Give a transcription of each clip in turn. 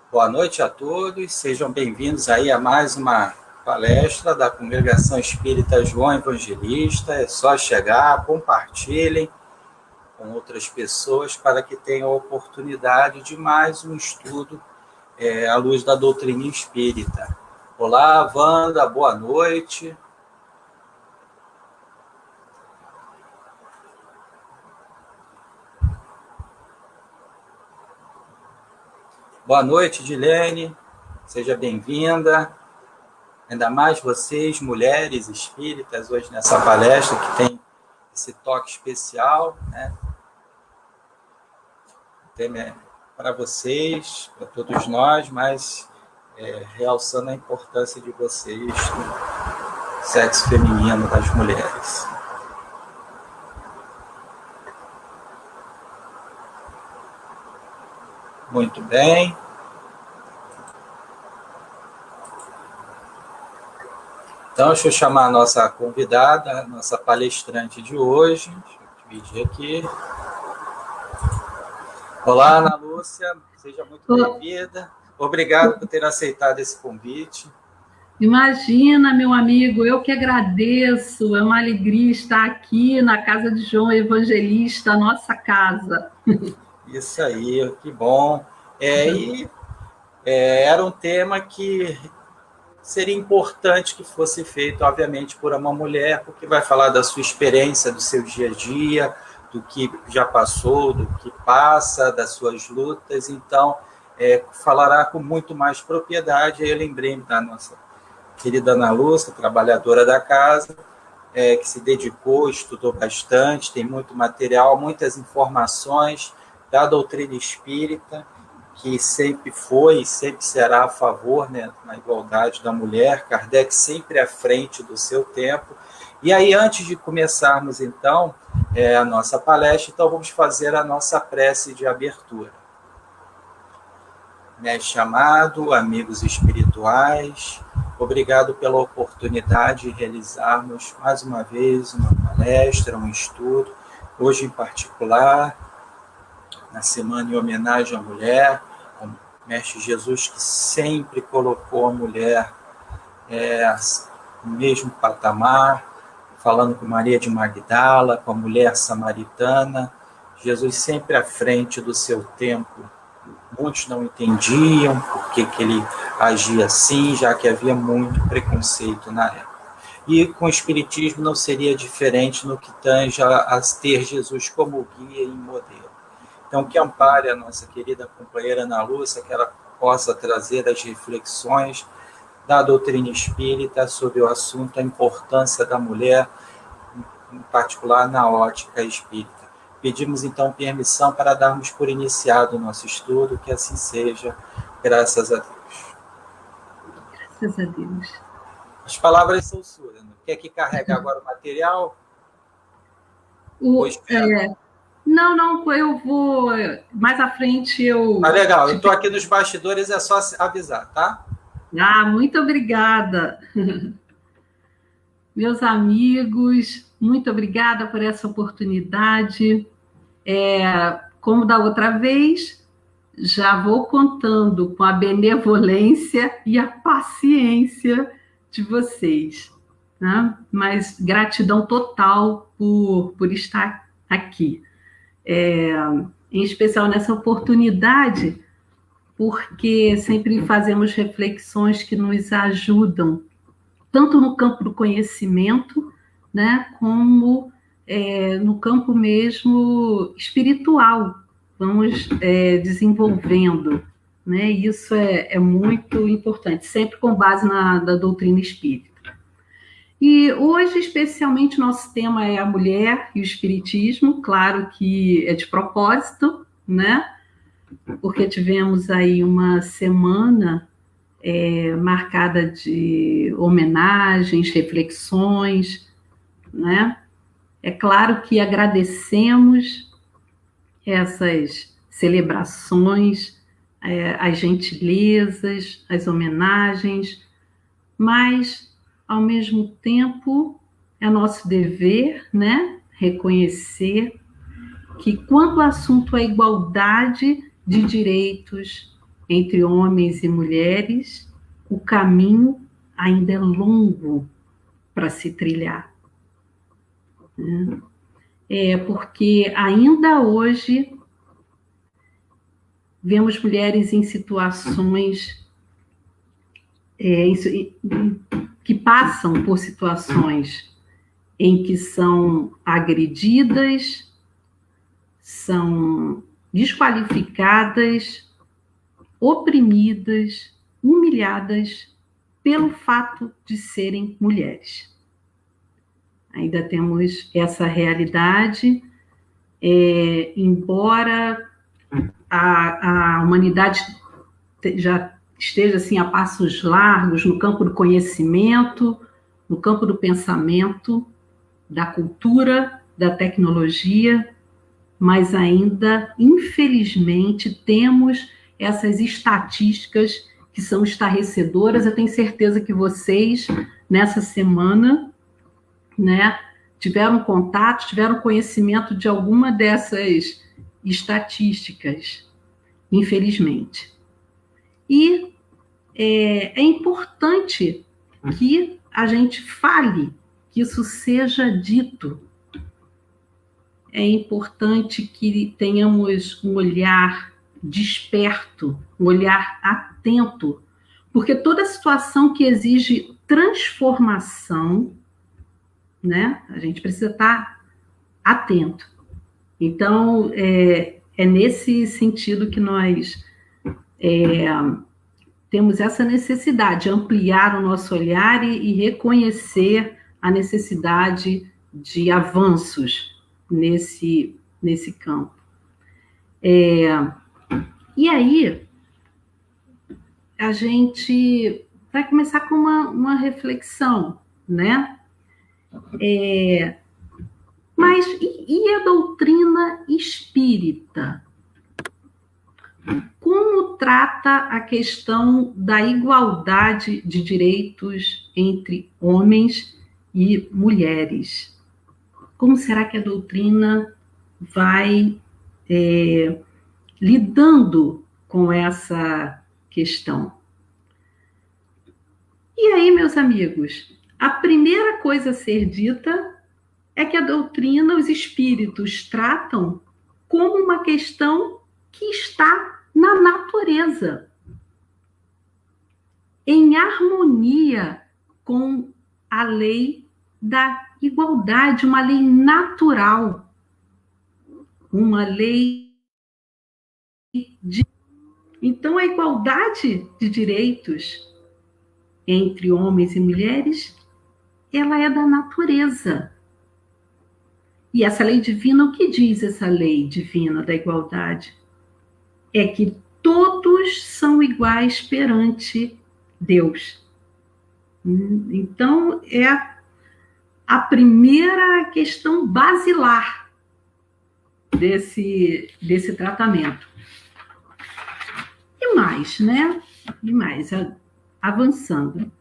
Boa noite a todos, sejam bem-vindos aí a mais uma palestra da Congregação Espírita João Evangelista. É só chegar, compartilhem com outras pessoas para que tenham a oportunidade de mais um estudo à luz da doutrina espírita. Olá, Wanda, boa noite. Boa noite, Dilene, seja bem-vinda. Ainda mais vocês, mulheres espíritas, hoje nessa palestra que tem esse toque especial, né? Para vocês, para todos nós, mas realçando a importância de vocês no sexo feminino das mulheres. Muito bem. Então, deixa eu chamar a nossa convidada, a nossa palestrante de hoje. Deixa eu dividir aqui. Olá, Ana Lúcia, seja muito bem-vinda. Obrigado por ter aceitado esse convite. Imagina, meu amigo, eu que agradeço. É uma alegria estar aqui na casa de João Evangelista, nossa casa. Isso aí, que bom. Era um tema que seria importante que fosse feito, obviamente, por uma mulher, porque vai falar da sua experiência, do seu dia a dia, do que já passou, do que passa, das suas lutas. Então, falará com muito mais propriedade. Eu lembrei da nossa querida Ana Lúcia, trabalhadora da casa, que se dedicou, estudou bastante, tem muito material, muitas informações da doutrina espírita, que sempre foi e sempre será a favor, né, na igualdade da mulher. Kardec sempre à frente do seu tempo. E aí, antes de começarmos, então, a nossa palestra, então vamos fazer a nossa prece de abertura. Mestre amado, amigos espirituais, obrigado pela oportunidade de realizarmos mais uma vez uma palestra, um estudo, hoje em particular, na semana em homenagem à mulher, ao Mestre Jesus, que sempre colocou a mulher no mesmo patamar, falando com Maria de Magdala, com a mulher samaritana, Jesus sempre à frente do seu tempo. Muitos não entendiam por que ele agia assim, já que havia muito preconceito na época. E com o Espiritismo não seria diferente no que tange a ter Jesus como guia e modelo. Então, que ampare a nossa querida companheira Ana Lúcia, que ela possa trazer as reflexões da doutrina espírita sobre o assunto, a importância da mulher, em particular na ótica espírita. Pedimos, então, permissão para darmos por iniciado o nosso estudo, que assim seja, graças a Deus. Graças a Deus. As palavras são suas. Quer que carregue agora o material? Não, eu vou... Mais à frente eu... Legal, eu estou aqui nos bastidores, é só avisar, tá? Muito obrigada. Meus amigos, muito obrigada por essa oportunidade. Como da outra vez, já vou contando com a benevolência e a paciência de vocês, né? Mas gratidão total por estar aqui. Em especial nessa oportunidade, porque sempre fazemos reflexões que nos ajudam, tanto no campo do conhecimento, né, como no campo mesmo espiritual. Vamos desenvolvendo, né? Isso é muito importante, sempre com base na doutrina espírita. E hoje, especialmente, nosso tema é a mulher e o espiritismo, claro que é de propósito, né? Porque tivemos aí uma semana marcada de homenagens, reflexões, né? É claro que agradecemos essas celebrações, as gentilezas, as homenagens, mas, ao mesmo tempo, é nosso dever, né, reconhecer que, quanto ao assunto à igualdade de direitos, entre homens e mulheres, o caminho ainda é longo para se trilhar. Porque ainda hoje vemos mulheres em situações que passam por situações em que são agredidas, são desqualificadas, oprimidas, humilhadas pelo fato de serem mulheres. Ainda temos essa realidade, embora a humanidade já esteja assim, a passos largos no campo do conhecimento, no campo do pensamento, da cultura, da tecnologia, mas ainda, infelizmente, temos essas estatísticas que são estarrecedoras. Eu tenho certeza que vocês, nessa semana, né, tiveram contato, tiveram conhecimento de alguma dessas estatísticas, infelizmente. E é importante que a gente fale, que isso seja dito. É importante que tenhamos um olhar desperto, um olhar atento, porque toda situação que exige transformação, né, a gente precisa estar atento. Então, é nesse sentido que nós temos essa necessidade de ampliar o nosso olhar e reconhecer a necessidade de avanços nesse campo. E aí, a gente vai começar com uma reflexão, né? Mas e a doutrina espírita? Como trata a questão da igualdade de direitos entre homens e mulheres? Como será que a doutrina vai lidando com essa questão? E aí, meus amigos, a primeira coisa a ser dita é que a doutrina, os espíritos tratam como uma questão que está na natureza, em harmonia com a lei da igualdade, uma lei natural, uma lei de... Então, a igualdade de direitos entre homens e mulheres, ela é da natureza. E essa lei divina, o que diz essa lei divina da igualdade? É que todos são iguais perante Deus. Então, é a primeira questão basilar desse tratamento. E mais, né? E mais, avançando.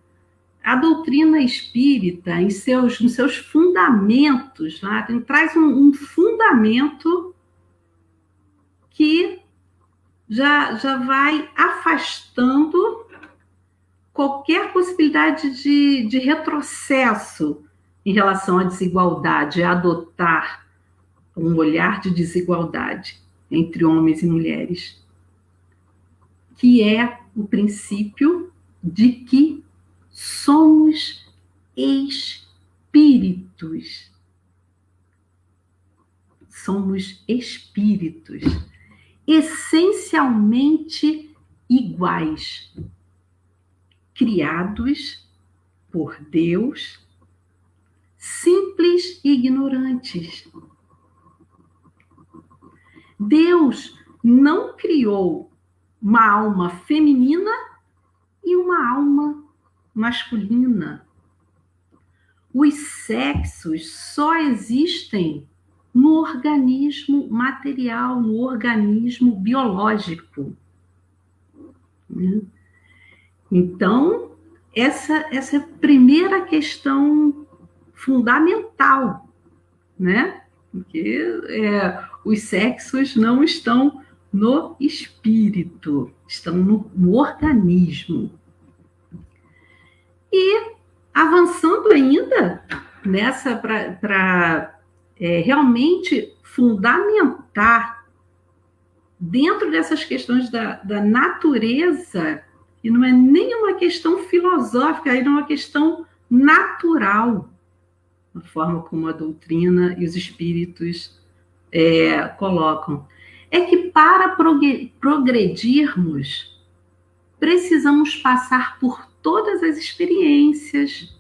A doutrina espírita, nos seus fundamentos, né, traz um fundamento que já vai afastando qualquer possibilidade de retrocesso em relação à desigualdade, a adotar um olhar de desigualdade entre homens e mulheres, que é o princípio de que somos espíritos. Somos espíritos essencialmente iguais, criados por Deus, simples e ignorantes. Deus não criou uma alma feminina e uma alma masculina. Os sexos só existem no organismo material, no organismo biológico. Então, essa é a primeira questão fundamental, né? Porque os sexos não estão no espírito, estão no organismo. E avançando ainda nessa, para realmente fundamentar dentro dessas questões da natureza, e não é nem uma questão filosófica, é uma questão natural, a forma como a doutrina e os espíritos colocam. É que para progredirmos, precisamos passar por todas as experiências,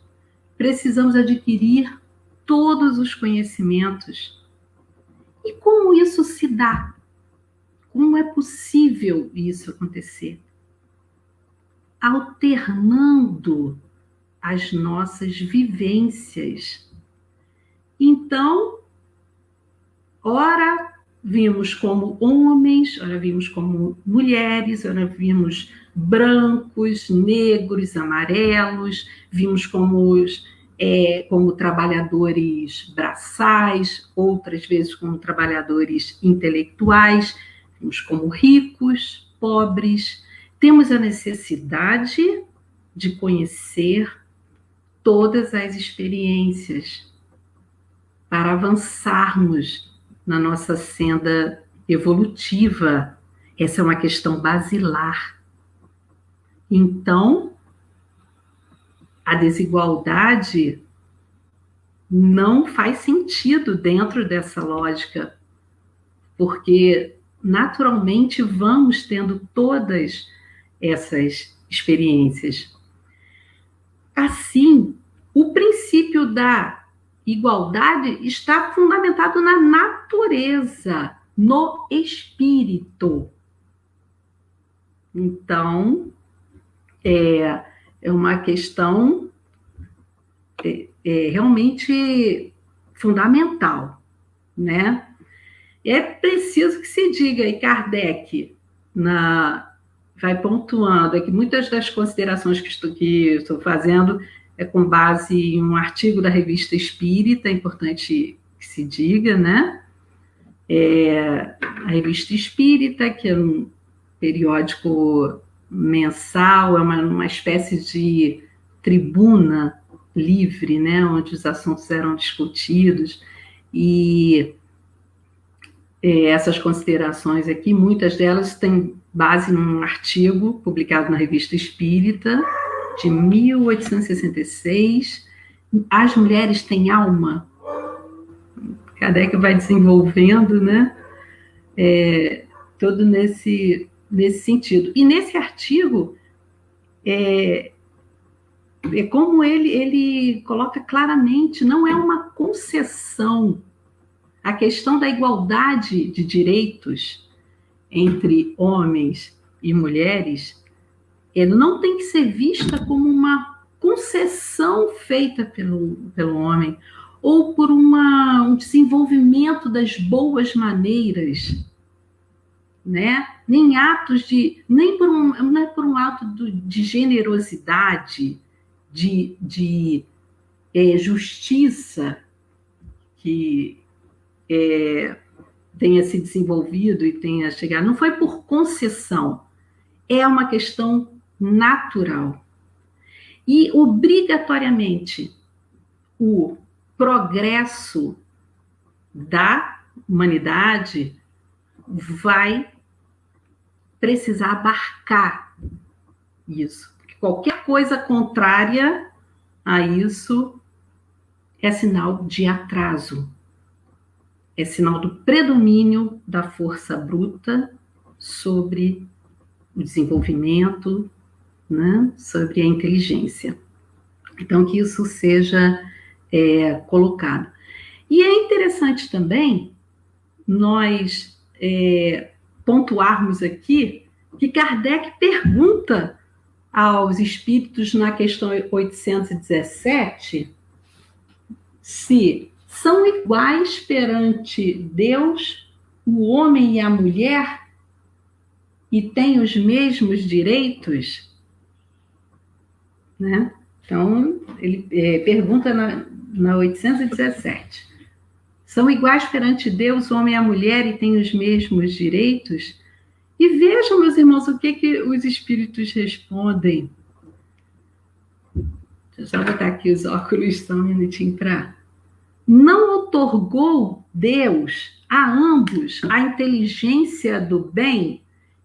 precisamos adquirir todos os conhecimentos. E como isso se dá? Como é possível isso acontecer? Alternando as nossas vivências. Então, ora vimos como homens, ora vimos como mulheres, ora vimos brancos, negros, amarelos, vimos como trabalhadores braçais, outras vezes como trabalhadores intelectuais, vimos como ricos, pobres. Temos a necessidade de conhecer todas as experiências para avançarmos na nossa senda evolutiva. Essa é uma questão basilar. Então, a desigualdade não faz sentido dentro dessa lógica, porque naturalmente vamos tendo todas essas experiências. Assim, o princípio da igualdade está fundamentado na natureza, no espírito. Então, é uma questão realmente fundamental, né? É preciso que se diga, e Kardec vai pontuando, que muitas das considerações que estou fazendo é com base em um artigo da Revista Espírita, é importante que se diga, né? A Revista Espírita, que é um periódico mensal, é uma espécie de tribuna livre, né? Onde os assuntos eram discutidos, e essas considerações aqui, muitas delas têm base num artigo publicado na Revista Espírita, de 1866, As Mulheres Têm Alma. Kardec vai desenvolvendo, né? Todo nesse sentido. E nesse artigo, como ele coloca claramente, não é uma concessão. A questão da igualdade de direitos entre homens e mulheres não tem que ser vista como uma concessão feita pelo homem, ou por um desenvolvimento das boas maneiras, né? Nem não é por um ato de generosidade, de justiça que tenha se desenvolvido e tenha chegado. Não foi por concessão, é uma questão natural. E, obrigatoriamente, o progresso da humanidade vai precisar abarcar isso. Porque qualquer coisa contrária a isso é sinal de atraso. É sinal do predomínio da força bruta sobre o desenvolvimento, né, sobre a inteligência. Então, que isso seja colocado. E é interessante também nós pontuarmos aqui que Kardec pergunta aos espíritos na questão 817 se são iguais perante Deus o homem e a mulher e têm os mesmos direitos, né? Então, ele pergunta na 817. São iguais perante Deus o homem e a mulher e têm os mesmos direitos? E vejam, meus irmãos, o que os espíritos respondem. Deixa eu só botar aqui os óculos só um minutinho para... Não outorgou Deus a ambos a inteligência do bem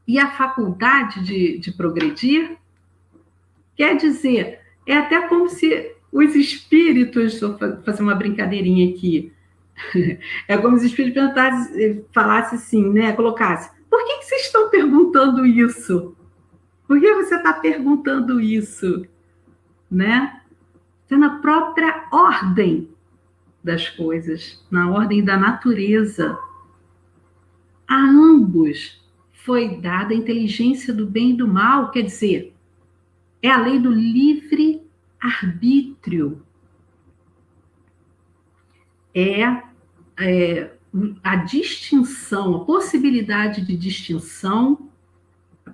e a faculdade de progredir? Quer dizer, é até como se os espíritos, vou fazer uma brincadeirinha aqui, é como se os espíritos falassem assim, né, colocassem, por que vocês estão perguntando isso? Por que você está perguntando isso? Né? Está na própria ordem das coisas, na ordem da natureza. A ambos foi dada a inteligência do bem e do mal, quer dizer, é a lei do livre arbítrio. É a distinção, a possibilidade de distinção, a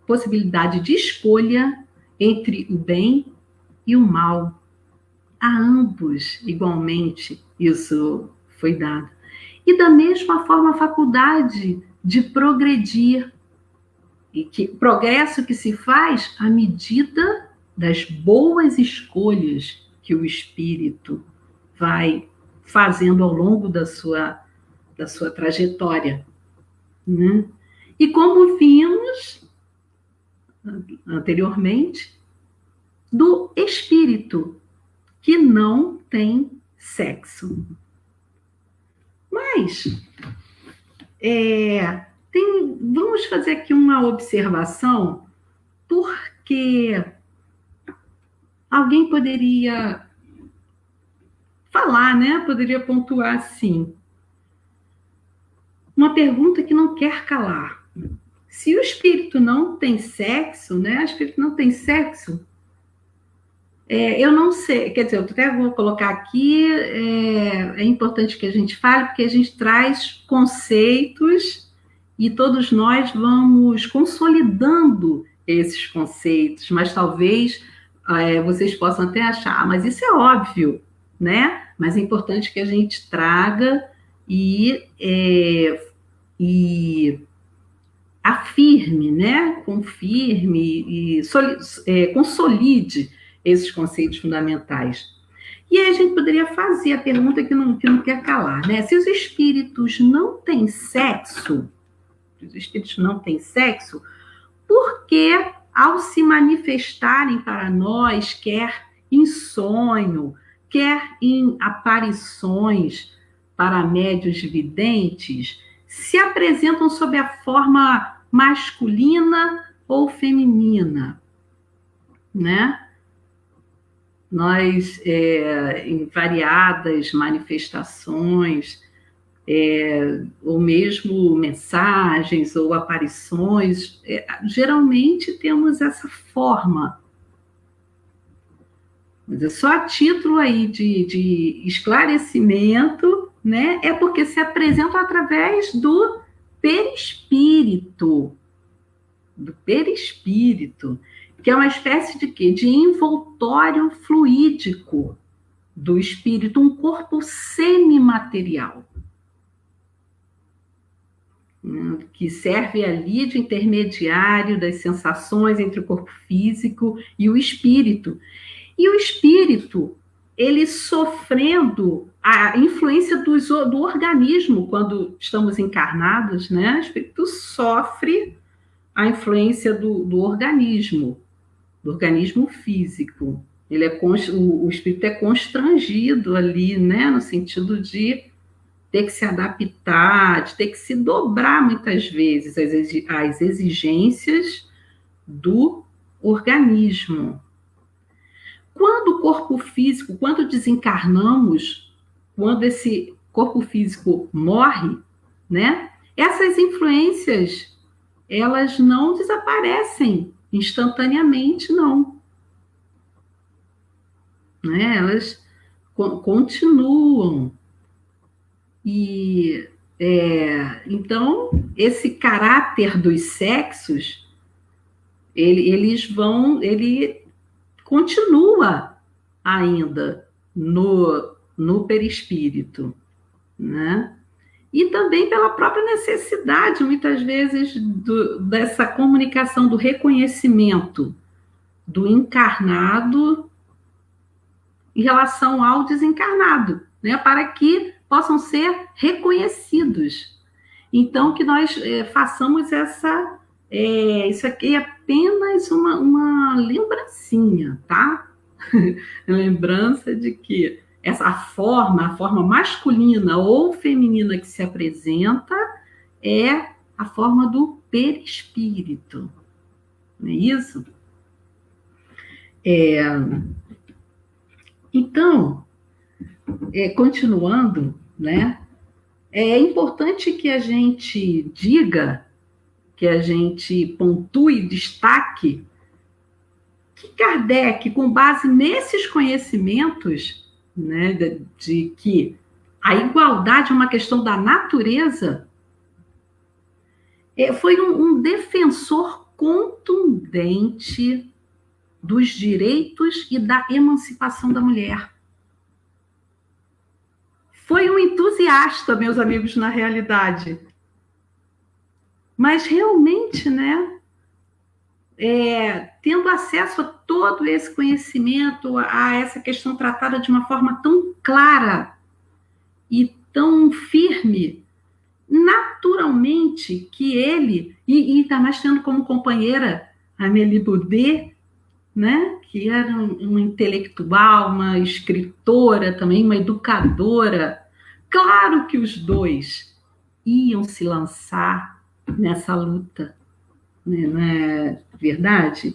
possibilidade de escolha entre o bem e o mal. A ambos, igualmente, isso foi dado. E da mesma forma, a faculdade de progredir. E que progresso que se faz à medida das boas escolhas que o espírito vai fazendo ao longo da sua trajetória. Né? E como vimos anteriormente, do espírito, que não tem sexo. Mas, vamos fazer aqui uma observação, porque alguém poderia falar, né? Poderia pontuar assim. Uma pergunta que não quer calar. Se o espírito não tem sexo, né? O espírito não tem sexo, eu não sei, quer dizer, eu até vou colocar aqui, é importante que a gente fale, porque a gente traz conceitos e todos nós vamos consolidando esses conceitos, mas talvez vocês possam até achar, mas isso é óbvio, né? Mas é importante que a gente traga e afirme, né? Confirme e consolide esses conceitos fundamentais. E aí a gente poderia fazer a pergunta que não quer calar, né? Se os espíritos não têm sexo, por que, ao se manifestarem para nós, quer em sonho, quer em aparições para médiuns videntes, se apresentam sob a forma masculina ou feminina, né? Nós, em variadas manifestações, ou mesmo mensagens ou aparições, geralmente temos essa forma. Mas é só a título aí de esclarecimento, né? É porque se apresentam através do perispírito. Que é uma espécie de quê? De envoltório fluídico do espírito, um corpo semimaterial, que serve ali de intermediário das sensações entre o corpo físico e o espírito. E o espírito, ele sofrendo a influência do organismo quando estamos encarnados, né? O espírito sofre a influência do organismo físico. O espírito é constrangido ali, né? No sentido de ter que se adaptar, de ter que se dobrar muitas vezes às exigências do organismo. Quando o corpo físico, quando desencarnamos, quando esse corpo físico morre, né? Essas influências, elas não desaparecem instantaneamente, não. Né? Elas continuam. E, então, esse caráter dos sexos, ele continua ainda no perispírito, né? e também pela própria necessidade, muitas vezes, dessa comunicação, do reconhecimento do encarnado em relação ao desencarnado, né, para que possam ser reconhecidos. Então, que nós façamos isso aqui é apenas uma lembrancinha, tá? Lembrança de que a forma masculina ou feminina que se apresenta é a forma do perispírito, não é isso? Então, continuando, né? É importante que a gente diga, que a gente pontue, destaque, que Kardec, com base nesses conhecimentos, né, de que a igualdade é uma questão da natureza, foi um defensor contundente dos direitos e da emancipação da mulher. Foi um entusiasta, meus amigos, na realidade. Mas realmente, né, tendo acesso a todo esse conhecimento, a essa questão tratada de uma forma tão clara e tão firme, naturalmente que ele, e ainda mais tendo como companheira a Amélie Baudet, né, que era uma intelectual, uma escritora também, uma educadora, claro que os dois iam se lançar nessa luta, né, não é verdade?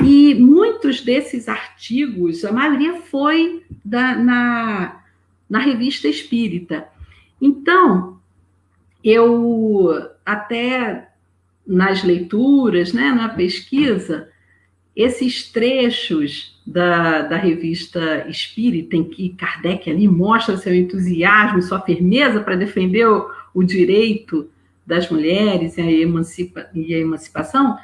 E muitos desses artigos, a maioria foi na Revista Espírita. Então, eu até nas leituras, né, na pesquisa, esses trechos da Revista Espírita, em que Kardec ali mostra seu entusiasmo, sua firmeza para defender o direito das mulheres e a emancipação,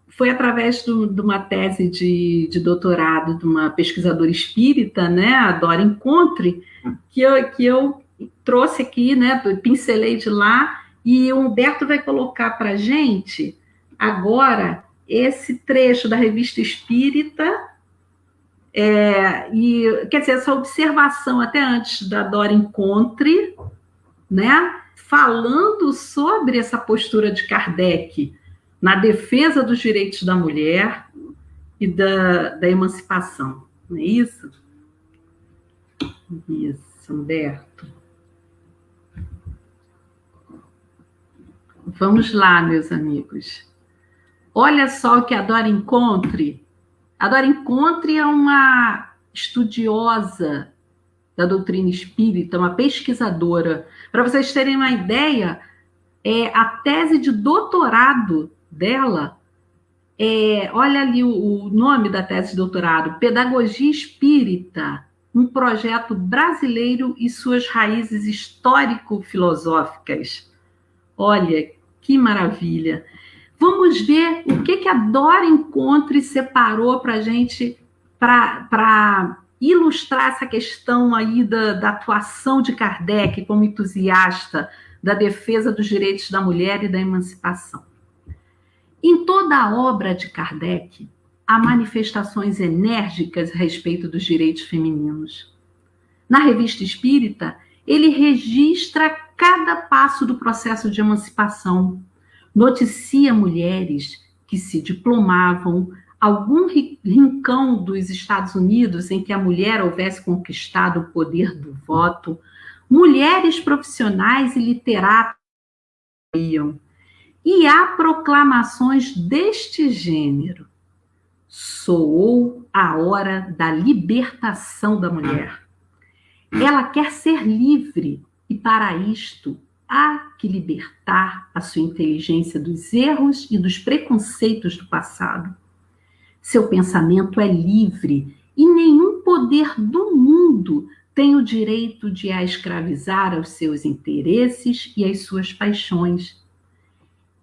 foi através de uma tese de doutorado de uma pesquisadora espírita, né, a Dora Encontre, que eu trouxe aqui, né, pincelei de lá, e o Humberto vai colocar para a gente agora esse trecho da Revista Espírita, quer dizer, essa observação até antes da Dora Encontre, né, falando sobre essa postura de Kardec na defesa dos direitos da mulher e da emancipação. Não é isso? Isso, Humberto. Vamos lá, meus amigos. Olha só o que a Dora Encontre. A Dora Encontre é uma estudiosa da doutrina espírita, uma pesquisadora. Para vocês terem uma ideia, a tese de doutorado dela, olha ali o nome da tese de doutorado, Pedagogia Espírita, um projeto brasileiro e suas raízes histórico-filosóficas. Olha, que maravilha! Vamos ver o que a Dora Encontre separou para a gente, para ilustrar essa questão aí da atuação de Kardec como entusiasta da defesa dos direitos da mulher e da emancipação. Em toda a obra de Kardec, há manifestações enérgicas a respeito dos direitos femininos. Na Revista Espírita, ele registra cada passo do processo de emancipação, noticia mulheres que se diplomavam, algum rincão dos Estados Unidos em que a mulher houvesse conquistado o poder do voto, mulheres profissionais e literatas iam. E há proclamações deste gênero. Soou a hora da libertação da mulher. Ela quer ser livre e, para isto, há que libertar a sua inteligência dos erros e dos preconceitos do passado. Seu pensamento é livre e nenhum poder do mundo tem o direito de a escravizar aos seus interesses e às suas paixões.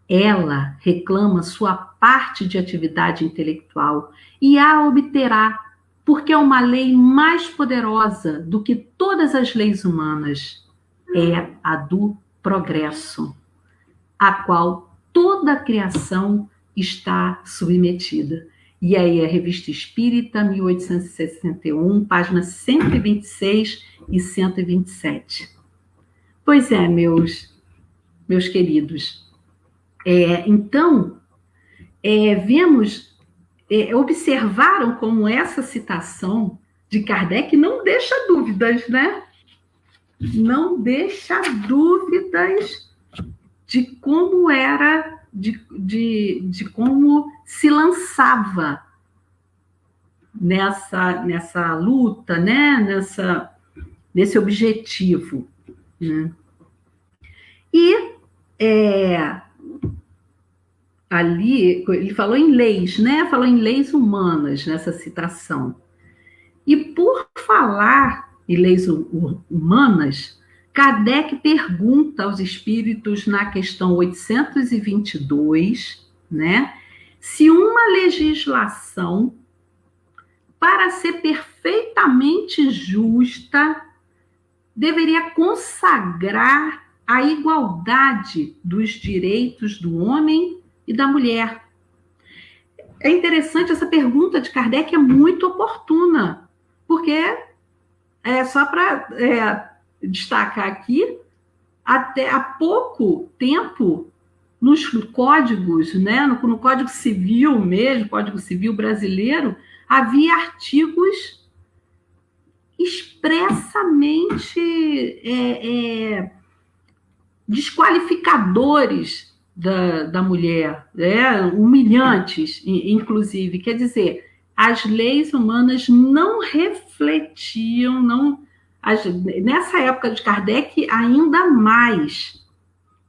Ela reclama sua parte de atividade intelectual e a obterá, porque é uma lei mais poderosa do que todas as leis humanas, é a do progresso, a qual toda a criação está submetida. E aí a Revista Espírita, 1861, páginas 126 e 127. Pois é, meus queridos. Então, observaram como essa citação de Kardec não deixa dúvidas, né? Não deixa dúvidas de como era, de como se lançava nessa luta, né? Nesse objetivo, né? E ali ele falou em leis, né? Falou em leis humanas nessa citação. E por falar em leis humanas, Kardec pergunta aos espíritos na questão 822, né? Se uma legislação, para ser perfeitamente justa, deveria consagrar a igualdade dos direitos do homem e da mulher. É interessante, essa pergunta de Kardec é muito oportuna, porque só para destacar aqui, até há pouco tempo, nos códigos, né, no Código Civil mesmo, Código Civil brasileiro, havia artigos expressamente desqualificadores da mulher, humilhantes, inclusive. Quer dizer, as leis humanas não refletiam, nessa época de Kardec, ainda mais,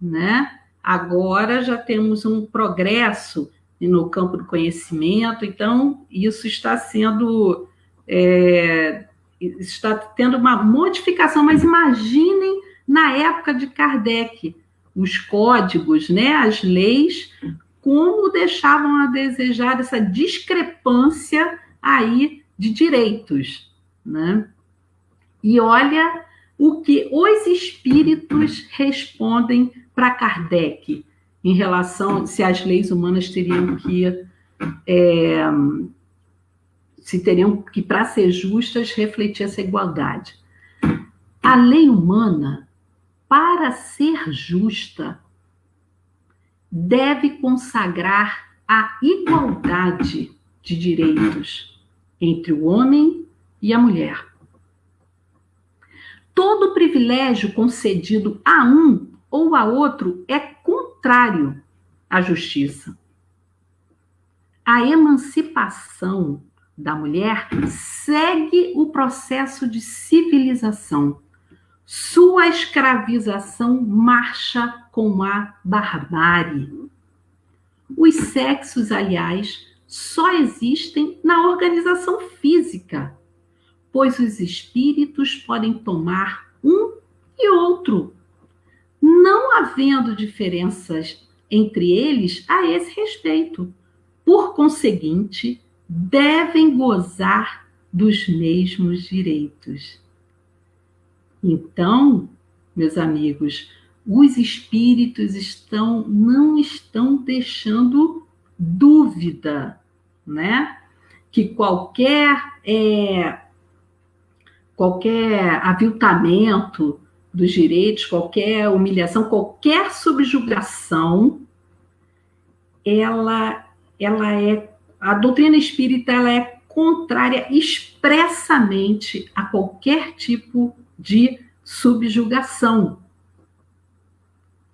né? Agora já temos um progresso no campo do conhecimento, então isso está sendo... está tendo uma modificação, mas imaginem na época de Kardec, os códigos, né, as leis, como deixavam a desejar essa discrepância aí de direitos, né? E olha o que os espíritos respondem para Kardec em relação se as leis humanas teriam que, para ser justas, refletir essa igualdade. A lei humana, para ser justa, deve consagrar a igualdade de direitos entre o homem e a mulher. Todo privilégio concedido a um ou a outro é contrário à justiça. A emancipação da mulher segue o processo de civilização. Sua escravização marcha com a barbárie. Os sexos, aliás, só existem na organização física, pois os espíritos podem tomar um e outro, não havendo diferenças entre eles a esse respeito. Por conseguinte, devem gozar dos mesmos direitos. Então, meus amigos, os espíritos não estão deixando dúvida, né? Que qualquer aviltamento dos direitos, qualquer humilhação, qualquer subjugação, a doutrina espírita ela é contrária expressamente a qualquer tipo de subjugação,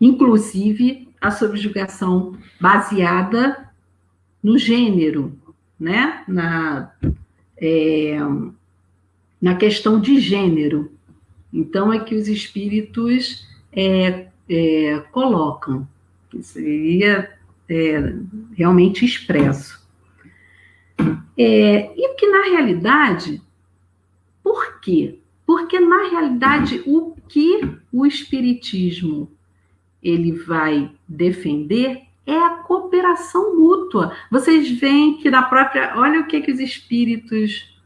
inclusive a subjugação baseada no gênero, né? Na questão de gênero. Então, é que os espíritos colocam. Isso seria realmente expresso. E que, na realidade, por quê? Porque, na realidade, o que o Espiritismo ele vai defender é a cooperação mútua. Vocês veem que na própria... Olha o que os espíritos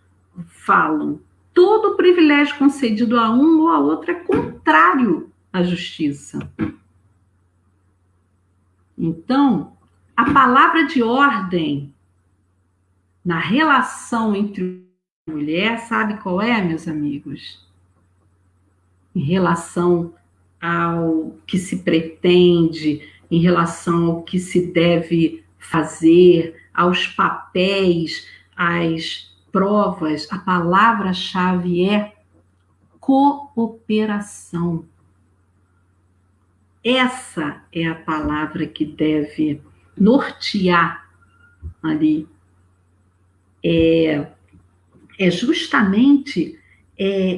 falam. Todo privilégio concedido a um ou a outro é contrário a justiça. Então, a palavra de ordem na relação entre mulher, sabe qual é, meus amigos? Em relação ao que se pretende, em relação ao que se deve fazer, aos papéis, às provas, a palavra-chave é cooperação. Essa é a palavra que deve nortear ali. É justamente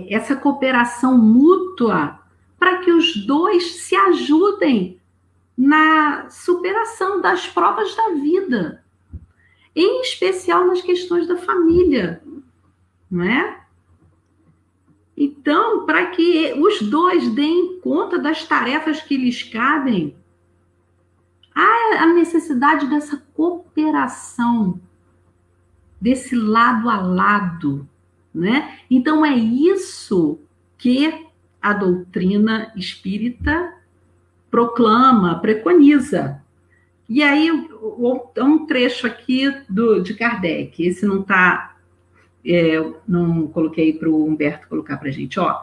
essa cooperação mútua para que os dois se ajudem na superação das provas da vida, em especial nas questões da família, não é? Então, para que os dois deem conta das tarefas que lhes cabem, há a necessidade dessa cooperação, desse lado a lado, né? Então, é isso que a doutrina espírita proclama, preconiza. E aí, um trecho aqui de Kardec, esse não está, não coloquei para o Humberto colocar para a gente, ó.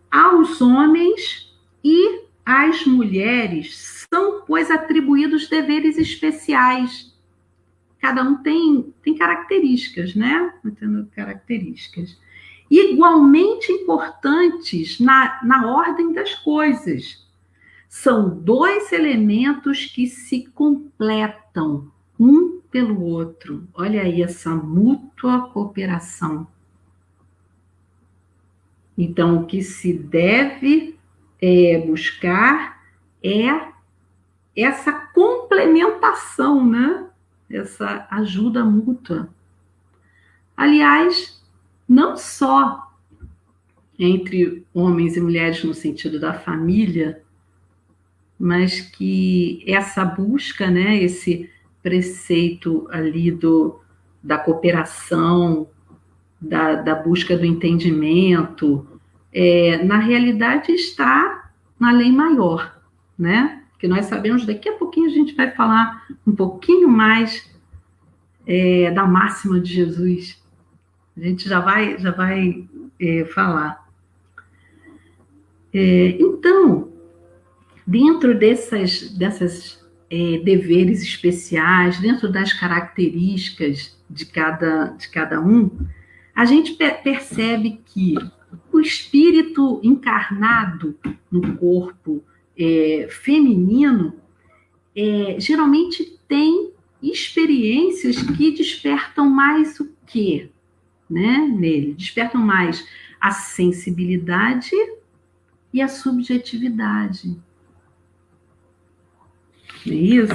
Aos homens e às mulheres são, pois, atribuídos deveres especiais. Cada um tem características, né? Tendo características. Igualmente importantes na ordem das coisas. São dois elementos que se completam, um pelo outro. Olha aí essa mútua cooperação. Então, o que se deve buscar é essa complementação, né? Essa ajuda mútua. Aliás, não só entre homens e mulheres no sentido da família, mas que essa busca, né, esse preceito ali da cooperação, da busca do entendimento, na realidade está na lei maior, né? Que nós sabemos, daqui a pouquinho a gente vai falar um pouquinho mais da máxima de Jesus. A gente já vai falar. Então, dentro desses deveres especiais, dentro das características de cada um, a gente percebe que o espírito encarnado no corpo feminino geralmente tem experiências que despertam mais o quê? Né, nele? Despertam mais a sensibilidade e a subjetividade. Não é isso?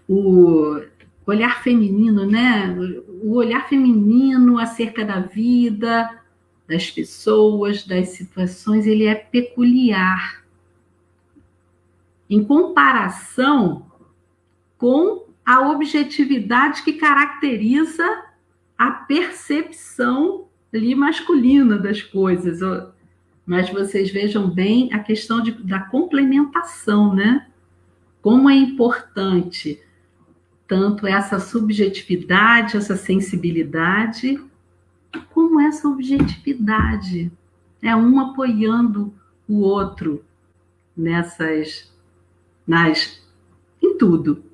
O olhar feminino, né? O olhar feminino acerca da vida, das pessoas, das situações, ele é peculiar. Em comparação com a objetividade que caracteriza a percepção ali masculina das coisas. Mas vocês vejam bem a questão da complementação, né? Como é importante tanto essa subjetividade, essa sensibilidade, como essa objetividade. Um apoiando o outro em tudo,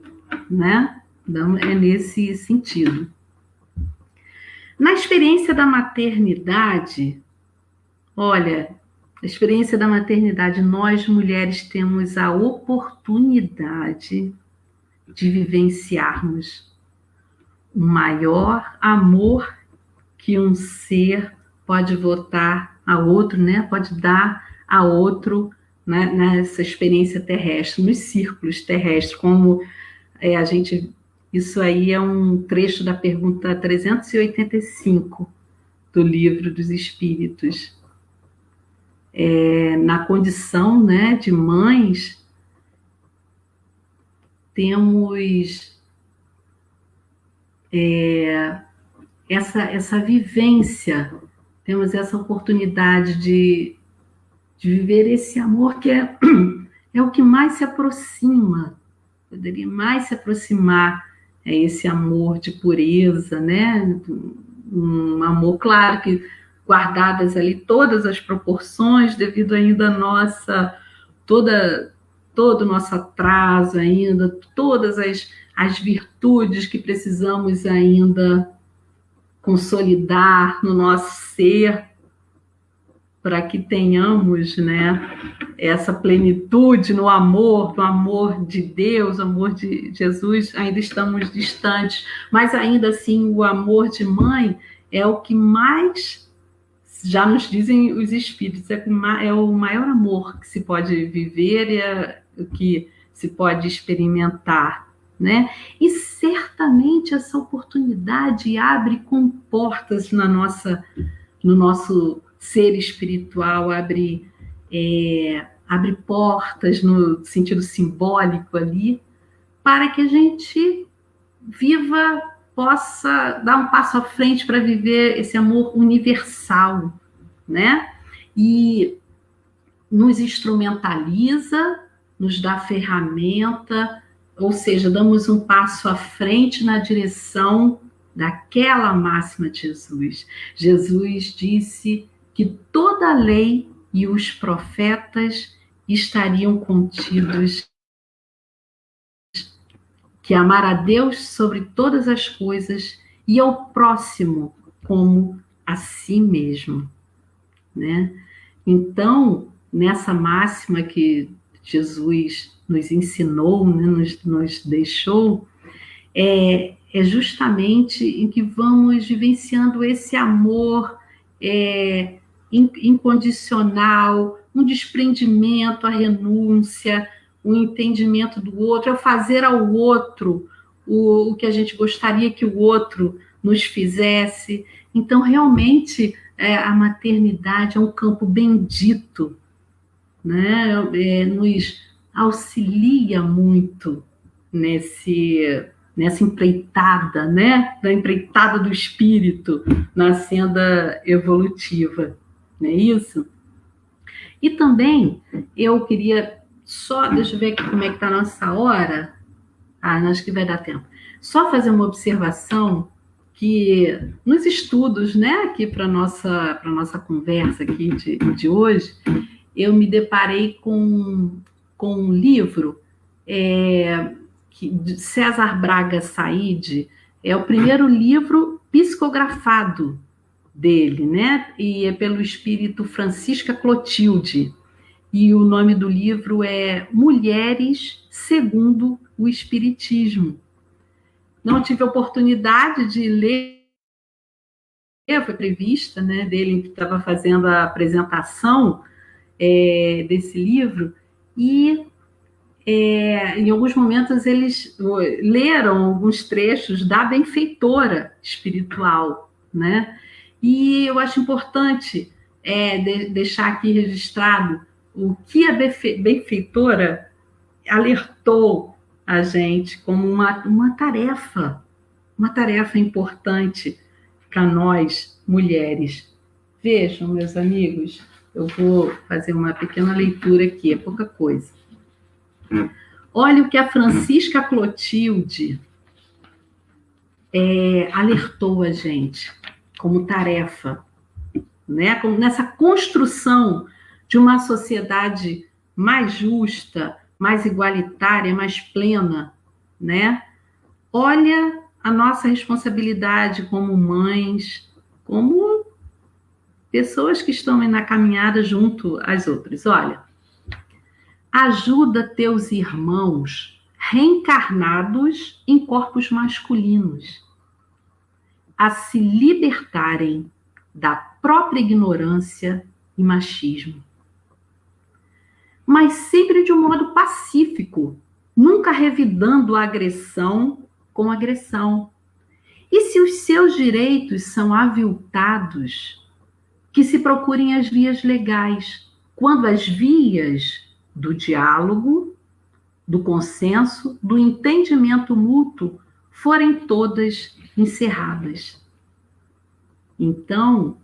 né? Então, é nesse sentido. Na experiência da maternidade, olha, a experiência da maternidade, nós mulheres temos a oportunidade de vivenciarmos o maior amor que um ser pode votar a outro, né? Pode dar a outro, né? Nessa experiência terrestre, nos círculos terrestres, como isso aí é um trecho da pergunta 385 do Livro dos Espíritos. Na condição, né, de mães, temos essa vivência, temos essa oportunidade de de viver esse amor que é o que mais se aproxima, poderia mais se aproximar, esse amor de pureza, né? Um amor, claro, que guardadas ali todas as proporções, devido ainda a nossa, todo o nosso atraso ainda, todas as virtudes que precisamos ainda consolidar no nosso ser, para que tenhamos, né, essa plenitude no amor de Deus, o amor de Jesus. Ainda estamos distantes, mas ainda assim o amor de mãe é o que mais, já nos dizem os espíritos, é o maior amor que se pode viver e é o que se pode experimentar, né? E certamente essa oportunidade abre comportas no nosso ser espiritual, abre portas no sentido simbólico ali, para que a gente possa dar um passo à frente para viver esse amor universal, né? E nos instrumentaliza, nos dá ferramenta, ou seja, damos um passo à frente na direção daquela máxima de Jesus. Jesus disse que toda a lei e os profetas estariam contidos, que amar a Deus sobre todas as coisas e ao próximo como a si mesmo, né? Então, nessa máxima que Jesus nos ensinou, né, nos deixou, é justamente em que vamos vivenciando esse amor incondicional, um desprendimento, a renúncia, o entendimento do outro, é o fazer ao outro o que a gente gostaria que o outro nos fizesse. Então, realmente, a maternidade é um campo bendito, né? Nos auxilia muito nessa empreitada, né? Da empreitada do espírito na senda evolutiva, não é isso? E também eu queria deixa eu ver aqui como é que está a nossa hora. Acho que vai dar tempo. Só fazer uma observação que nos estudos, né, aqui para nossa conversa aqui de hoje, eu me deparei com um livro de César Braga Said. É o primeiro livro psicografado dele, né? E é pelo espírito Francisca Clotilde. E o nome do livro é Mulheres segundo o Espiritismo. Não tive a oportunidade de ler, foi prevista, né, dele que estava fazendo a apresentação desse livro, e em alguns momentos eles leram alguns trechos da benfeitora espiritual, né? E eu acho importante deixar aqui registrado o que a benfeitora alertou a gente como uma tarefa importante para nós, mulheres. Vejam, meus amigos, eu vou fazer uma pequena leitura aqui, é pouca coisa. Olha o que a Francisca Clotilde alertou a gente como tarefa, né? Como nessa construção de uma sociedade mais justa, mais igualitária, mais plena, né? Olha a nossa responsabilidade como mães, como pessoas que estão na caminhada junto às outras. Olha, ajuda teus irmãos reencarnados em corpos masculinos a se libertarem da própria ignorância e machismo, mas sempre de um modo pacífico, nunca revidando a agressão com agressão. E se os seus direitos são aviltados, que se procurem as vias legais, quando as vias do diálogo, do consenso, do entendimento mútuo forem todas encerradas. Então,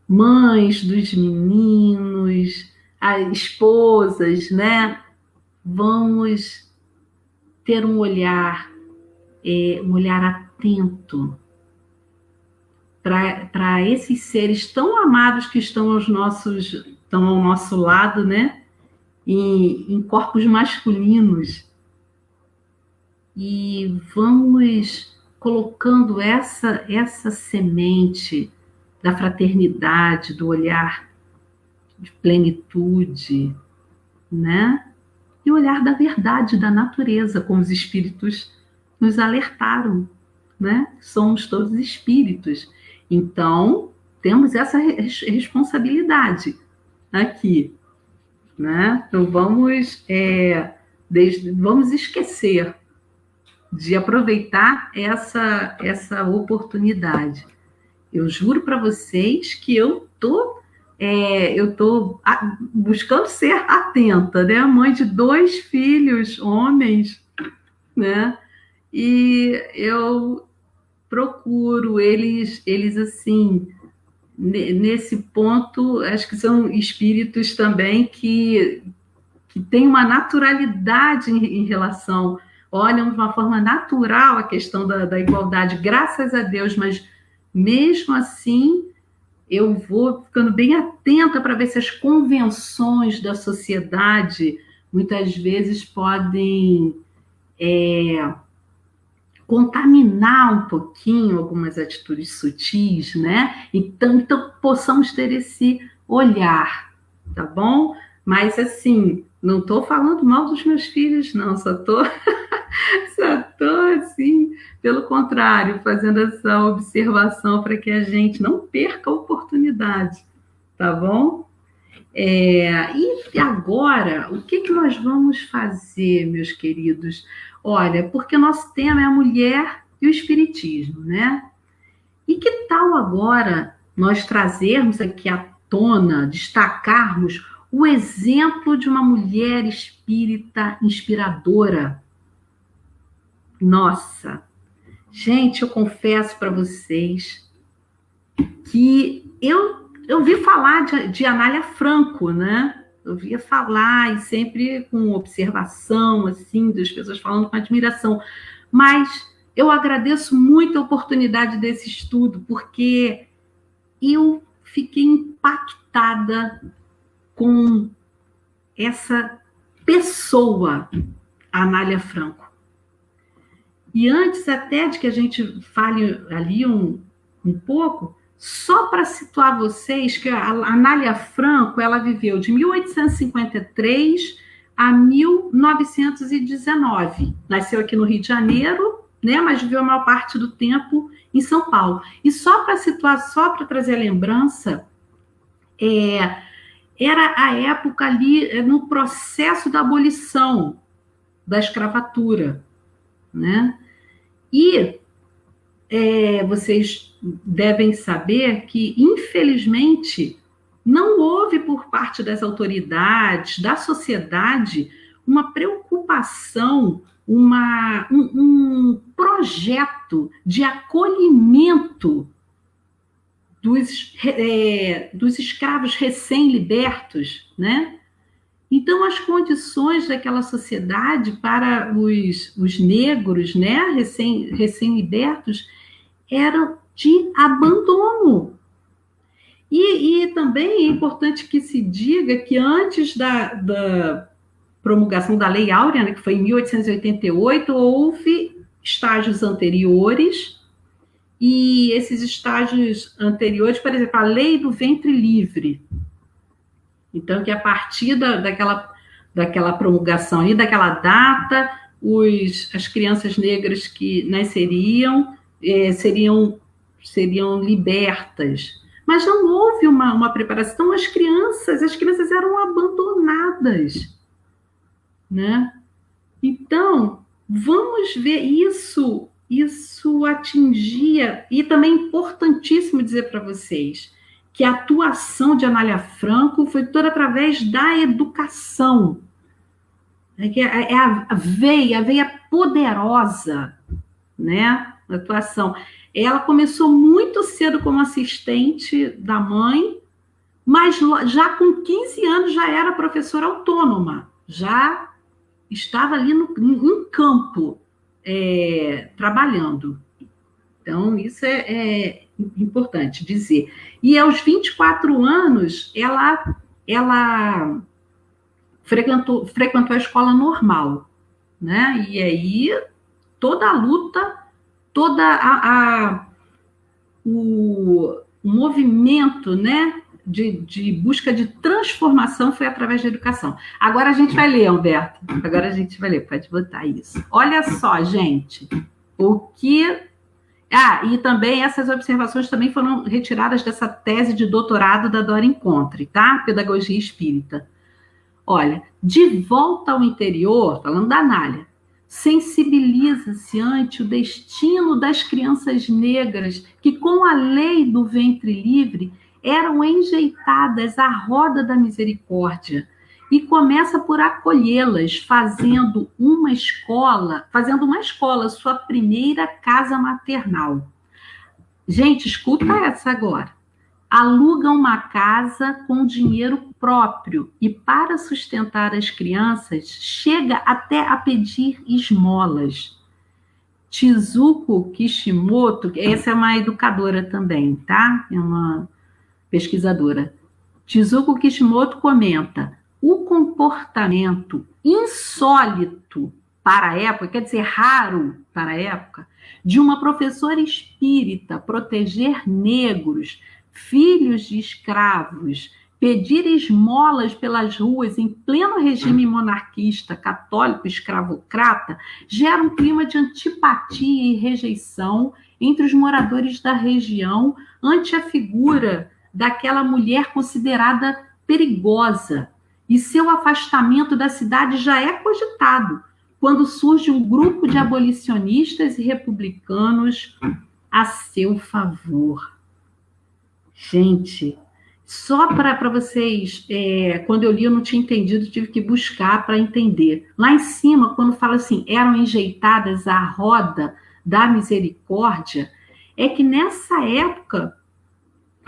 mães dos meninos, as esposas, né? Vamos ter um olhar atento para esses seres tão amados que estão ao nosso lado, né? Em corpos masculinos. E vamos colocando essa semente da fraternidade, do olhar de plenitude, né? E o olhar da verdade, da natureza, como os espíritos nos alertaram, né? Somos todos espíritos. Então, temos essa responsabilidade aqui, né? Então, vamos esquecer de aproveitar essa oportunidade. Eu juro para vocês que eu tô buscando ser atenta, né? Mãe de 2 filhos, homens, né? E eu procuro eles assim, nesse ponto, acho que são espíritos também que têm uma naturalidade em relação, olham de uma forma natural a questão da igualdade, graças a Deus, mas mesmo assim eu vou ficando bem atenta para ver se as convenções da sociedade muitas vezes podem contaminar um pouquinho algumas atitudes sutis, né? Então possamos ter esse olhar, tá bom? Mas assim, não estou falando mal dos meus filhos, não, só estou assim, pelo contrário, fazendo essa observação para que a gente não perca a oportunidade, tá bom? E agora, o que nós vamos fazer, meus queridos? Olha, porque nosso tema é a mulher e o espiritismo, né? E que tal agora nós trazermos aqui à tona, destacarmos o exemplo de uma mulher espírita inspiradora? Nossa, gente, eu confesso para vocês que eu ouvi falar de Anália Franco, né? Eu ouvia falar e sempre com observação, assim, das pessoas falando com admiração. Mas eu agradeço muito a oportunidade desse estudo, porque eu fiquei impactada com essa pessoa, Anália Franco. E antes até de que a gente fale ali um pouco, só para situar vocês que a Anália Franco, ela viveu de 1853 a 1919. Nasceu aqui no Rio de Janeiro, né, mas viveu a maior parte do tempo em São Paulo. E só para situar, só para trazer a lembrança, era a época ali no processo da abolição da escravatura, né? E vocês devem saber que, infelizmente, não houve por parte das autoridades, da sociedade, uma preocupação, um projeto de acolhimento dos escravos recém-libertos, né? Então, as condições daquela sociedade para os negros, né, recém-libertos, eram de abandono. E também é importante que se diga que antes da promulgação da Lei Áurea, né, que foi em 1888, houve estágios anteriores, e esses estágios anteriores, por exemplo, a Lei do Ventre Livre. Então, que a partir daquela promulgação ali, daquela data, as crianças negras que nasceriam seriam libertas. Mas não houve uma preparação. As crianças eram abandonadas, né? Então, vamos ver isso atingia, e também é importantíssimo dizer para vocês que a atuação de Anália Franco foi toda através da educação. A veia poderosa, né? A atuação. Ela começou muito cedo como assistente da mãe, mas já com 15 anos já era professora autônoma, já estava ali em campo, trabalhando. Então, isso é importante dizer. E aos 24 anos, ela frequentou a escola normal, né? E aí, toda a luta, o movimento, né, de busca de transformação foi através da educação. Agora a gente vai ler, Humberto. Agora a gente vai ler, pode botar isso. Olha só, gente, o que... e também essas observações também foram retiradas dessa tese de doutorado da Dora Encontre, tá? Pedagogia Espírita. Olha, de volta ao interior, falando da Anália, sensibiliza-se ante o destino das crianças negras que, com a lei do ventre livre, eram enjeitadas à roda da misericórdia, e começa por acolhê-las, fazendo uma escola, sua primeira casa maternal. Gente, escuta essa agora. Aluga uma casa com dinheiro próprio e, para sustentar as crianças, chega até a pedir esmolas. Chizuko Kishimoto, essa é uma educadora também, tá? É uma pesquisadora. Chizuko Kishimoto comenta: o comportamento insólito para a época, quer dizer, raro para a época, de uma professora espírita proteger negros, filhos de escravos, pedir esmolas pelas ruas em pleno regime monarquista, católico, escravocrata, gera um clima de antipatia e rejeição entre os moradores da região ante a figura daquela mulher considerada perigosa, e seu afastamento da cidade já é cogitado quando surge um grupo de abolicionistas e republicanos a seu favor. Gente, só para vocês, quando eu li eu não tinha entendido, tive que buscar para entender. Lá em cima, quando fala assim, eram enjeitadas à roda da misericórdia, é que nessa época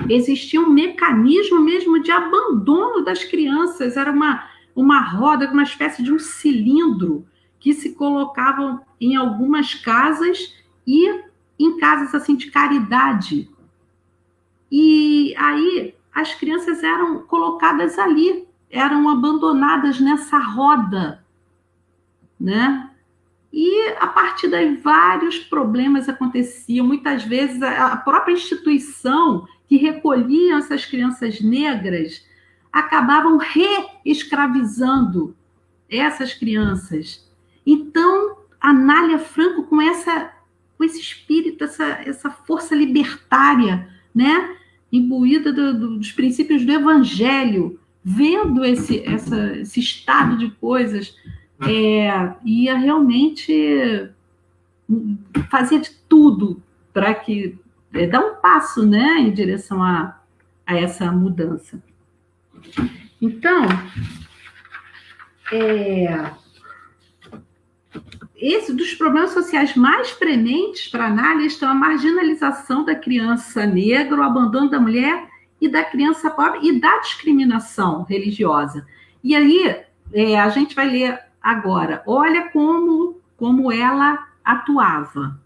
existia um mecanismo mesmo de abandono das crianças. Era uma roda, uma espécie de um cilindro que se colocavam em algumas casas e em casas assim de caridade. E aí as crianças eram colocadas ali, eram abandonadas nessa roda, né? E a partir daí vários problemas aconteciam. Muitas vezes a própria instituição que recolhia essas crianças negras acabavam reescravizando essas crianças. Então, Anália Franco, com esse espírito, essa força libertária, né, imbuída dos princípios do Evangelho, vendo esse estado de coisas, ia realmente fazer de tudo para que dar um passo, né, em direção a essa mudança. Então, esse dos problemas sociais mais prementes para análise estão a marginalização da criança negra, o abandono da mulher e da criança pobre e da discriminação religiosa. E aí, a gente vai ler agora. Olha como ela atuava.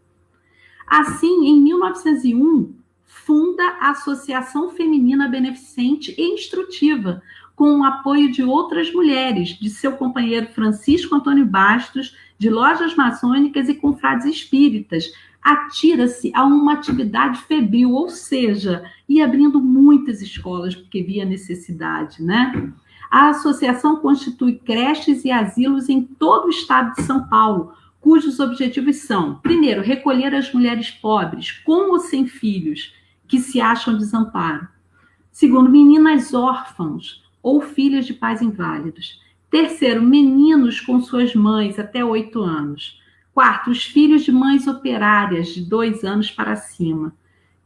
Assim, em 1901, funda a Associação Feminina Beneficente e Instrutiva, com o apoio de outras mulheres, de seu companheiro Francisco Antônio Bastos, de lojas maçônicas e confrades espíritas. Atira-se a uma atividade febril, ou seja, ia abrindo muitas escolas, porque via necessidade, né? A associação constitui creches e asilos em todo o estado de São Paulo, cujos objetivos são, primeiro, recolher as mulheres pobres, com ou sem filhos, que se acham desamparo. Segundo, meninas órfãos ou filhas de pais inválidos. Terceiro, meninos com suas mães até 8 anos. Quarto, os filhos de mães operárias de 2 anos para cima.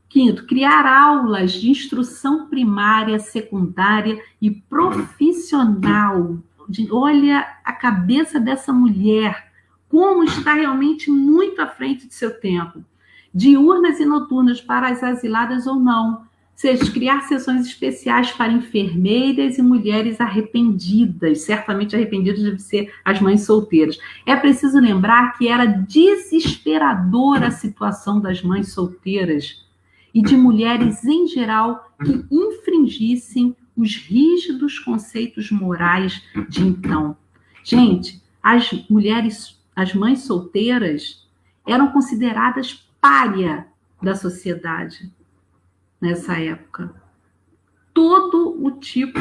Quinto, criar aulas de instrução primária, secundária e profissional. Olha a cabeça dessa mulher, como está realmente muito à frente de seu tempo. diurnas e noturnas para as asiladas ou não, seja, criar sessões especiais para enfermeiras e mulheres arrependidas, certamente arrependidas devem ser as mães solteiras. É preciso lembrar que era desesperadora a situação das mães solteiras e de mulheres em geral que infringissem os rígidos conceitos morais de então. Gente, as mulheres, as mães solteiras eram consideradas pária da sociedade nessa época. Todo o tipo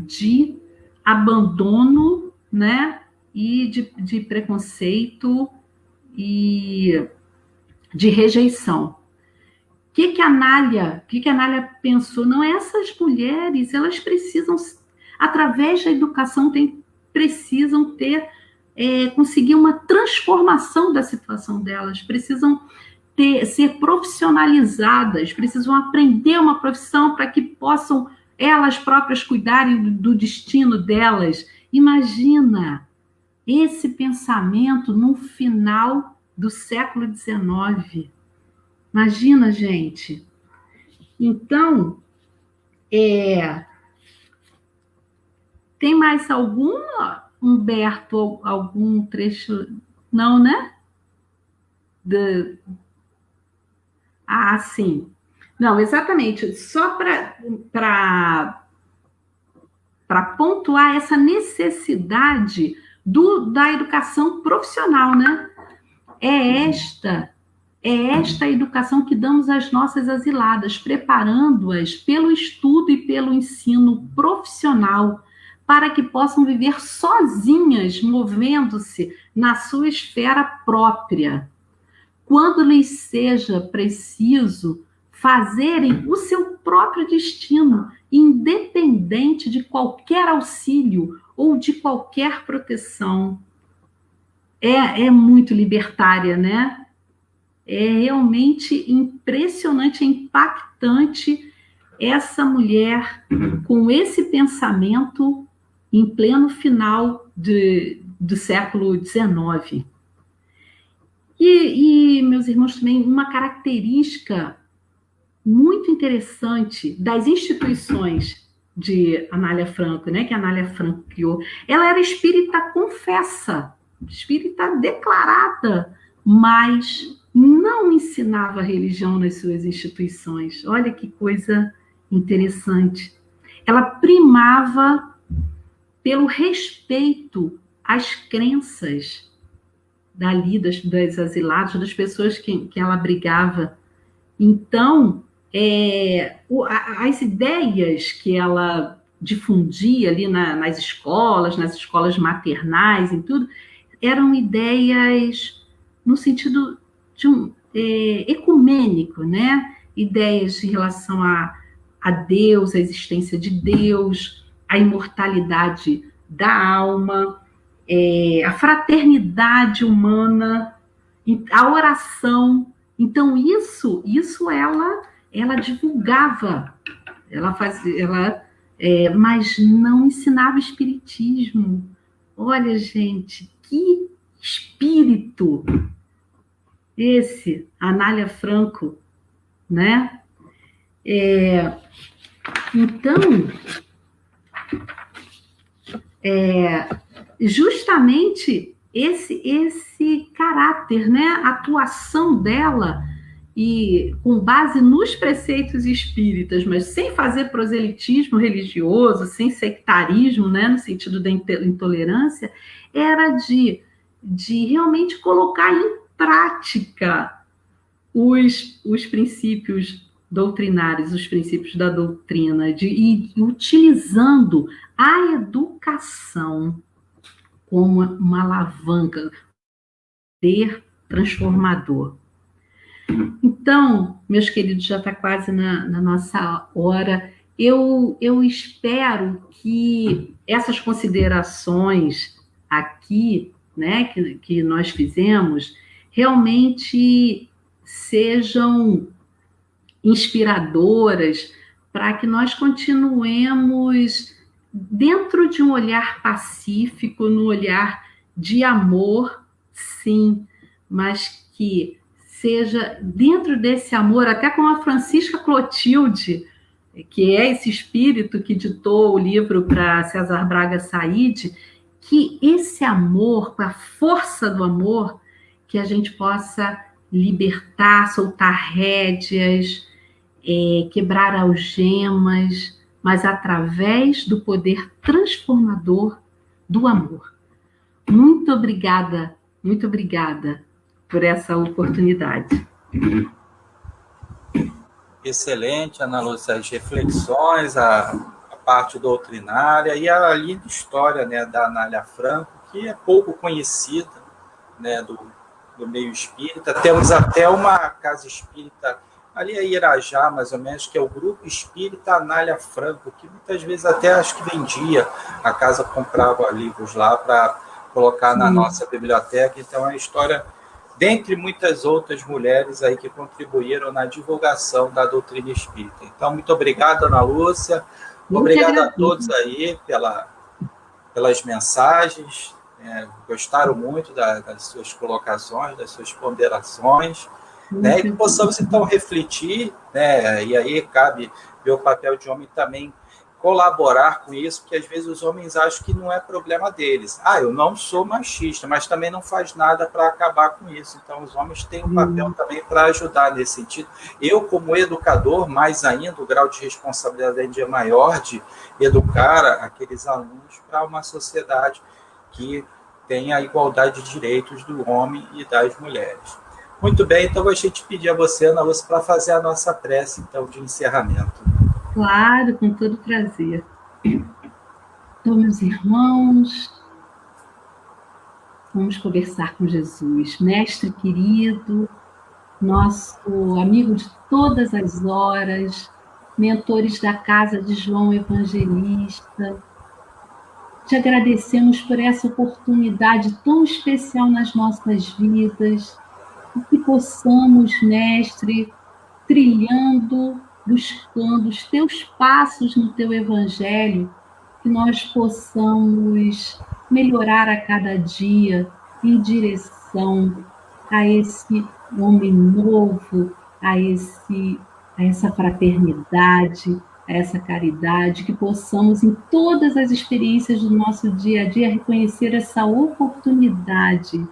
de abandono, né, e de preconceito e de rejeição. O que a Anália pensou? Não, essas mulheres, elas precisam, através da educação, precisam conseguir uma transformação da situação delas, precisam ser profissionalizadas, precisam aprender uma profissão para que possam elas próprias cuidarem do destino delas. Imagina esse pensamento no final do século XIX. Imagina, gente. Então, tem mais algum, Humberto, algum trecho? Não, né? Sim. Não, exatamente. Só para pontuar essa necessidade da educação profissional, né? É esta educação que damos às nossas asiladas, preparando-as pelo estudo e pelo ensino profissional, para que possam viver sozinhas, movendo-se na sua esfera própria. Quando lhes seja preciso fazerem o seu próprio destino, independente de qualquer auxílio ou de qualquer proteção. É muito libertária, né? É realmente impressionante, é impactante essa mulher com esse pensamento em pleno final do século XIX. E, meus irmãos, também uma característica muito interessante das instituições de Anália Franco, né, que a Anália Franco criou. Ela era espírita confessa, espírita declarada, mas não ensinava religião nas suas instituições. Olha que coisa interessante. Ela primava pelo respeito às crenças das asiladas, das pessoas que ela abrigava. Então, as ideias que ela difundia ali nas escolas maternais e tudo, eram ideias no sentido de ecumênico, né? Ideias em relação a Deus, a existência de Deus, a imortalidade da alma, a fraternidade humana, a oração. Então, isso ela divulgava, ela fazia, mas não ensinava espiritismo. Olha, gente, que espírito esse, Anália Franco, né? Então, justamente esse caráter, né? A atuação dela, e com base nos preceitos espíritas, mas sem fazer proselitismo religioso, sem sectarismo, né? No sentido da intolerância, era de realmente colocar em prática os princípios doutrinários, os princípios da doutrina, e utilizando a educação como uma alavanca, poder transformador. Então, meus queridos, já está quase na nossa hora. Eu espero que essas considerações aqui, né, que nós fizemos, realmente sejam inspiradoras para que nós continuemos dentro de um olhar pacífico, no olhar de amor, sim, mas que seja dentro desse amor, até como a Francisca Clotilde, que é esse espírito que ditou o livro para César Braga Said, que esse amor, com a força do amor, que a gente possa libertar, soltar rédeas, quebrar algemas, mas através do poder transformador do amor. Muito obrigada por essa oportunidade. Excelente, Ana Lúcia, as reflexões, a parte doutrinária e a linda história, né, da Anália Franco, que é pouco conhecida, né, do meio espírita. Temos até uma casa espírita ali em Irajá, mais ou menos, que é o Grupo Espírita Anália Franco, que muitas vezes até acho que vendia, a casa comprava livros lá para colocar na nossa biblioteca. Então, é uma história, dentre muitas outras mulheres aí que contribuíram na divulgação da doutrina espírita. Então, muito obrigado, Ana Lúcia. Obrigado a todos aí pelas mensagens. Gostaram muito das suas colocações, das suas ponderações, né? E que possamos, então, refletir, né? E aí cabe ver o papel de homem também colaborar com isso, porque às vezes os homens acham que não é problema deles. Eu não sou machista, mas também não faz nada para acabar com isso. Então, os homens têm um papel também para ajudar nesse sentido. Eu, como educador, mais ainda, o grau de responsabilidade é maior de educar aqueles alunos para uma sociedade que tenha a igualdade de direitos do homem e das mulheres. Muito bem, então eu gostaria de pedir a você, Ana Lúcia, para fazer a nossa prece, então, de encerramento. Claro, com todo prazer. Então, meus irmãos, vamos conversar com Jesus, mestre querido, nosso amigo de todas as horas, mentores da casa de João Evangelista. Te agradecemos por essa oportunidade tão especial nas nossas vidas, e que possamos, mestre, trilhando, buscando os teus passos no teu evangelho, que nós possamos melhorar a cada dia em direção a esse homem novo, a essa fraternidade, a essa caridade, que possamos em todas as experiências do nosso dia a dia reconhecer essa oportunidade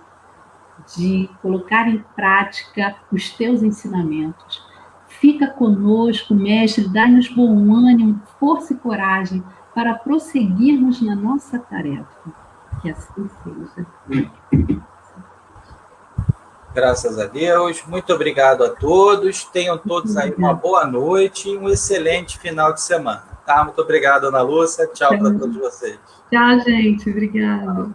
de colocar em prática os teus ensinamentos. Fica conosco, mestre, dá-nos bom ânimo, força e coragem para prosseguirmos na nossa tarefa. Que assim seja. Graças a Deus. Muito obrigado a todos. Tenham todos aí uma boa noite e um excelente final de semana. Tá? Muito obrigado, Ana Lúcia. Tchau para todos vocês. Tchau, gente. Obrigada.